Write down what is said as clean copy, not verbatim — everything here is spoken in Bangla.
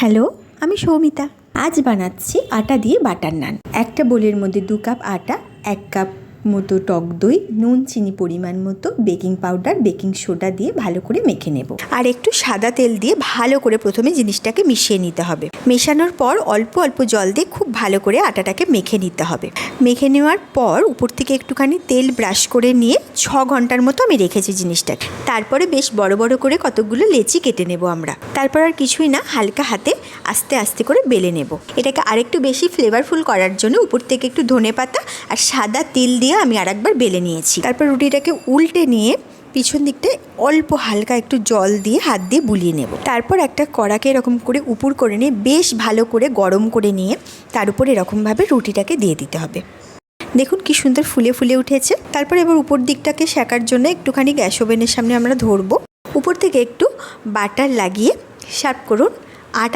হ্যালো, আমি সৌমিতা। আজ বানাচ্ছি আটা দিয়ে বাটার নান। একটা বোলের মধ্যে 2 কাপ আটা, 1 কাপ মতো টক দই, নুন চিনি পরিমাণ মতো, বেকিং পাউডার, বেকিং সোডা দিয়ে ভালো করে মেখে নেব। আর একটু সাদা তেল দিয়ে ভালো করে প্রথমে জিনিসটাকে মিশিয়ে নিতে হবে। মেশানোর পর অল্প অল্প জল দিয়ে খুব ভালো করে আটাটাকে মেখে নিতে হবে। মেখে নেওয়ার পর উপর থেকে একটুখানি তেল ব্রাশ করে নিয়ে 6 ঘন্টার মতো আমি রেখেছি জিনিসটাকে। তারপরে বেশ বড় বড় করে কতগুলো লেচি কেটে নেব আমরা। তারপর আর কিছুই না, হালকা হাতে আস্তে আস্তে করে বেলে নেব। এটাকে আরেকটু বেশি ফ্লেভারফুল করার জন্য উপর থেকে একটু ধনেপাতা আর সাদা তিল দিয়ে আমি আরেকবার বেলে নিয়েছি। তারপর রুটিটাকে উল্টে নিয়ে পিছন দিকটায় অল্প হালকা একটু জল দিয়ে হাত দিয়ে বুলিয়ে নেব। তারপর একটা কড়াকে এরকম করে উপর করে নিয়ে বেশ ভালো করে গরম করে নিয়ে তার উপর এরকমভাবে রুটিটাকে দিয়ে দিতে হবে। দেখুন কি সুন্দর ফুলে ফুলে উঠেছে। তারপর এবার উপর দিকটাকে সেকার জন্য একটুখানি গ্যাস ওভেনের সামনে আমরা ধরবো। উপর থেকে একটু বাটার লাগিয়ে সার্ভ করুন।